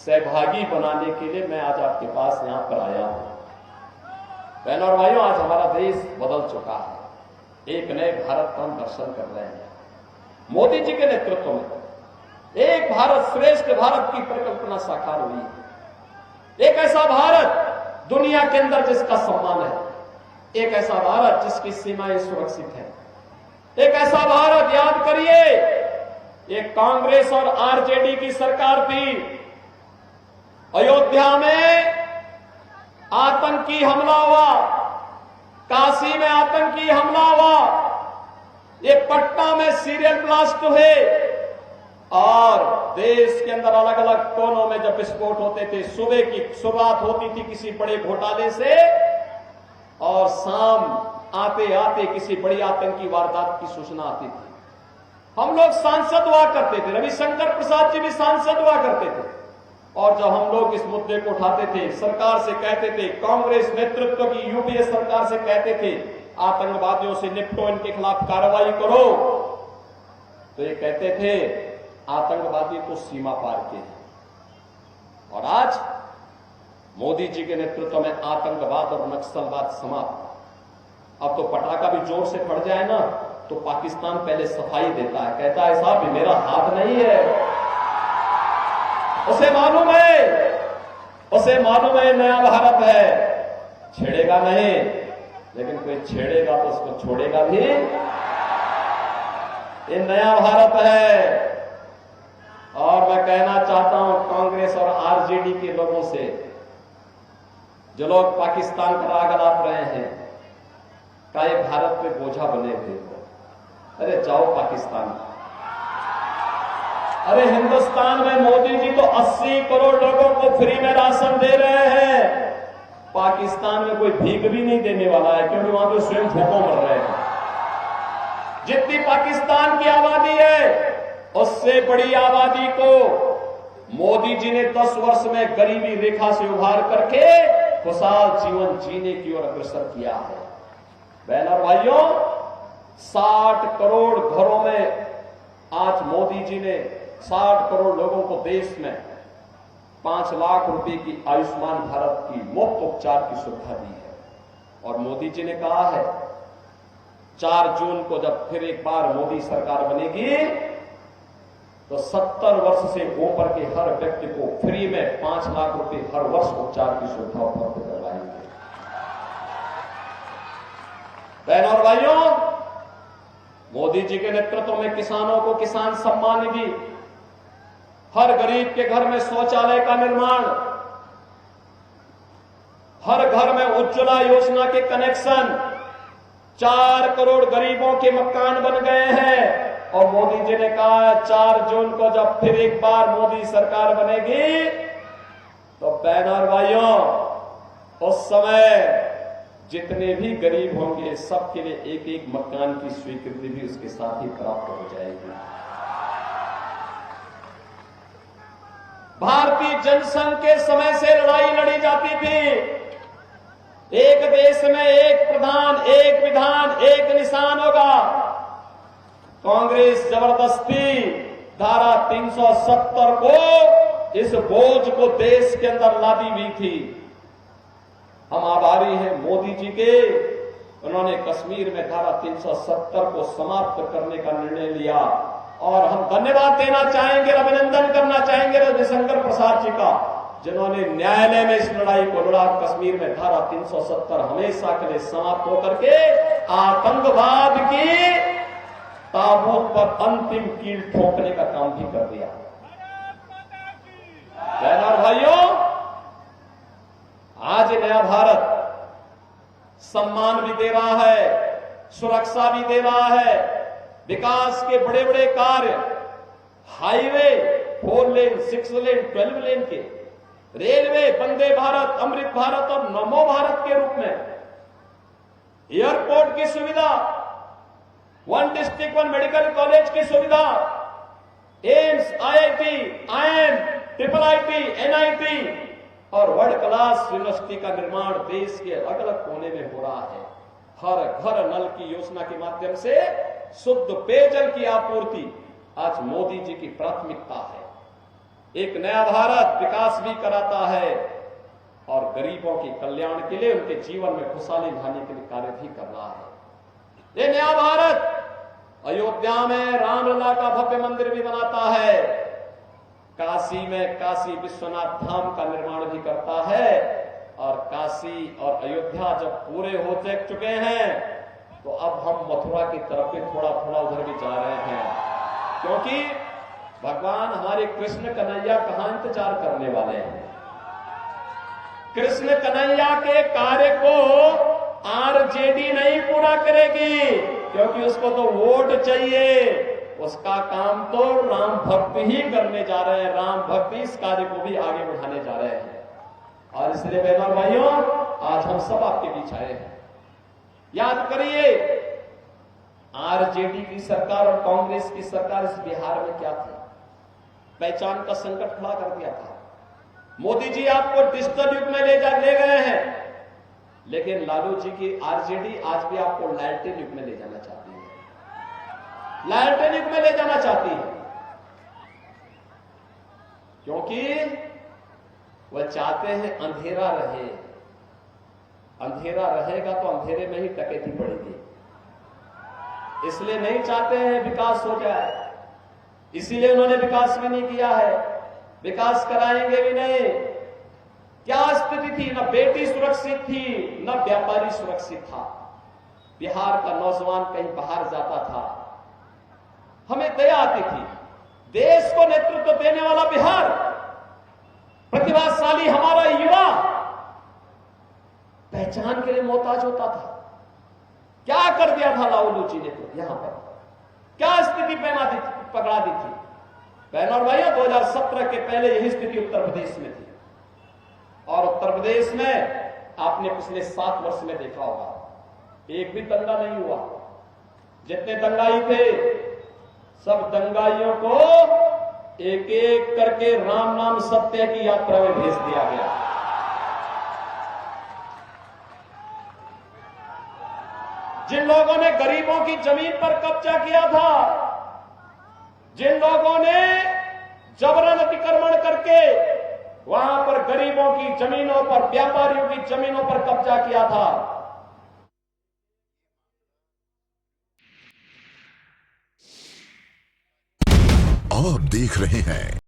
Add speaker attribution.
Speaker 1: सहभागी बनाने के लिए मैं आज आपके पास यहां पर आया हूं। बहनों और भाइयों, आज हमारा देश बदल चुका है। एक नए भारत का हम दर्शन कर रहे हैं। मोदी जी के नेतृत्व में एक भारत श्रेष्ठ भारत की परिकल्पना साकार हुई है। एक ऐसा भारत दुनिया के अंदर जिसका सम्मान है, एक ऐसा भारत जिसकी सीमाएं सुरक्षित है, एक ऐसा भारत, याद करिए, ये कांग्रेस और आरजेडी की सरकार थी। अयोध्या में आतंकी हमला हुआ, काशी में आतंकी हमला हुआ, ये पटना में सीरियल ब्लास्ट हुए और देश के अंदर अलग अलग कोनों में जब विस्फोट होते थे, सुबह की शुरुआत होती थी किसी बड़े घोटाले से और शाम आते आते किसी बड़ी आतंकी वारदात की सूचना आती थी। हम लोग सांसद हुआ करते थे, रविशंकर प्रसाद जी भी सांसद हुआ करते थे, और जब हम लोग इस मुद्दे को उठाते थे, सरकार से कहते थे, कांग्रेस नेतृत्व की यूपीए सरकार से कहते थे आतंकवादियों से निपटो, इनके खिलाफ कार्रवाई करो, तो ये कहते थे आतंकवादी तो सीमा पार के हैं। और आज मोदी जी के नेतृत्व में आतंकवाद और नक्सलवाद समाप्त। अब तो पटाखा भी जोर से फट जाए ना तो पाकिस्तान पहले सफाई देता है, कहता है साहब मेरा हाथ नहीं है। उसे मालूम है नया भारत है, छेड़ेगा नहीं, लेकिन कोई छेड़ेगा तो उसको छोड़ेगा भी। ये नया भारत है। और मैं कहना चाहता हूं कांग्रेस और आरजेडी के लोगों से, जो लोग पाकिस्तान का राग अलाप रहे हैं, का ये भारत पे बोझा बने हुए हो, अरे जाओ पाकिस्तान। अरे हिंदुस्तान में मोदी जी तो 80 करोड़ लोगों को फ्री में राशन दे रहे हैं। पाकिस्तान में कोई भीख भी नहीं देने वाला है, क्योंकि वहां पे स्वयं भूखों मर रहे हैं। जितनी पाकिस्तान की आबादी है उससे बड़ी आबादी को मोदी जी ने 10 वर्ष में गरीबी रेखा से उभार करके खुशहाल जीवन जीने की ओर अग्रसर किया है। बहन और भाइयों, 60 करोड़ घरों में आज मोदी जी ने 60 करोड़ लोगों को देश में 5 लाख रुपए की आयुष्मान भारत की मुफ्त उपचार की सुविधा दी है। और मोदी जी ने कहा है 4 जून को जब फिर एक बार मोदी सरकार बनेगी तो 70 वर्ष से ऊपर के हर व्यक्ति को फ्री में 5 लाख रुपए हर वर्ष उपचार की सुविधा उपलब्ध करवाएंगे। बहनों और भाइयों, मोदी जी के नेतृत्व में किसानों को किसान सम्मान निधि, हर गरीब के घर में शौचालय का निर्माण, हर घर में उज्ज्वला योजना के कनेक्शन, 4 करोड़ गरीबों के मकान बन गए हैं। और मोदी जी ने कहा 4 जून को जब फिर एक बार मोदी सरकार बनेगी तो बहन और भाइयों, उस समय जितने भी गरीब होंगे सबके लिए एक एक मकान की स्वीकृति भी उसके साथ ही प्राप्त हो जाएगी। भारतीय जनसंघ के समय से लड़ाई लड़ी जाती थी, एक देश में एक प्रधान, एक विधान, एक निशान होगा। कांग्रेस जबरदस्ती धारा 370 को, इस बोझ को देश के अंदर लादी हुई थी। हम आभारी हैं मोदी जी के, उन्होंने कश्मीर में धारा 370 को समाप्त करने का निर्णय लिया। और हम धन्यवाद देना चाहेंगे, अभिनंदन करना चाहेंगे रविशंकर प्रसाद जी का, जिन्होंने न्यायालय में इस लड़ाई को लड़ा। कश्मीर में धारा 370 हमेशा के लिए समाप्त होकर के आतंकवाद की ताबूत पर अंतिम कील ठोकने का काम भी कर दिया। बहनों और भाइयों, आज नया भारत सम्मान भी दे रहा है, सुरक्षा भी दे रहा है, विकास के बड़े बड़े कार्य, हाईवे 4 लेन, 6 लेन, 12 लेन के, रेलवे, वंदे भारत, अमृत भारत और नमो भारत के रूप में, एयरपोर्ट की सुविधा, 1 डिस्ट्रिक्ट 1 मेडिकल कॉलेज की सुविधा, AIIMS, IIT, IIM, IIIT, NIT और वर्ल्ड क्लास यूनिवर्सिटी का निर्माण देश के अलग अलग कोने में हो रहा है। हर घर नल की योजना के माध्यम से शुद्ध पेयजल की आपूर्ति आज मोदी जी की प्राथमिकता है। एक नया भारत विकास भी कराता है और गरीबों के कल्याण के लिए, उनके जीवन में खुशहाली लाने के लिए कार्य भी कर रहा है। ये नया भारत अयोध्या में रामलला का भव्य मंदिर भी बनाता है, काशी में काशी विश्वनाथ धाम का निर्माण भी करता है, और काशी और अयोध्या जब पूरे हो चुके हैं तो अब हम मथुरा की तरफ भी थोड़ा थोड़ा उधर भी जा रहे हैं, क्योंकि भगवान हमारे कृष्ण कन्हैया कहां इंतजार करने वाले हैं। कृष्ण कन्हैया के कार्य को आरजेडी नहीं पूरा करेगी, क्योंकि उसको तो वोट चाहिए। उसका काम तो राम भक्त ही करने जा रहे हैं, राम भक्त इस कार्य को भी आगे बढ़ाने जा रहे हैं। और इसलिए बहनों और भाइयों, आज हम सब आपके बीच आए हैं। याद करिए, आरजेडी की सरकार और कांग्रेस की सरकार इस बिहार में क्या थी? पहचान का संकट खड़ा कर दिया था। मोदी जी आपको डिजिटल युग में ले गए हैं, लेकिन लालू जी की आरजेडी आज भी आपको लालटेन युग में ले जाना चाहती है, लालटेन युग में ले जाना चाहती है, क्योंकि वह चाहते हैं अंधेरा रहे। अंधेरा रहेगा तो अंधेरे में ही डकैती पड़ेगी, इसलिए नहीं चाहते हैं विकास हो जाए। इसीलिए उन्होंने विकास भी नहीं किया है, विकास कराएंगे भी नहीं। क्या स्थिति थी? न बेटी सुरक्षित थी, न व्यापारी सुरक्षित था। बिहार का नौजवान कहीं बाहर जाता था, हमें दया आती थी। देश को नेतृत्व देने वाला बिहार, प्रतिभाशाली हमारा युवा पहचान के लिए मोहताज होता था। क्या कर दिया था लालू जी ने? तो यहां पर क्या स्थिति पकड़ा दी थी? बहनों और भाइयों, 2017 के पहले यही स्थिति उत्तर प्रदेश में थी, और उत्तर प्रदेश में आपने पिछले 7 वर्ष में देखा होगा, एक भी दंगा नहीं हुआ। जितने दंगाई थे, सब दंगाइयों को एक एक करके राम नाम सत्य की यात्रा में भेज दिया गया। जिन लोगों ने गरीबों की जमीन पर कब्जा किया था, जिन लोगों ने जबरन अतिक्रमण करके वहां पर गरीबों की जमीनों पर, व्यापारियों की जमीनों पर कब्जा किया था,
Speaker 2: आप देख रहे हैं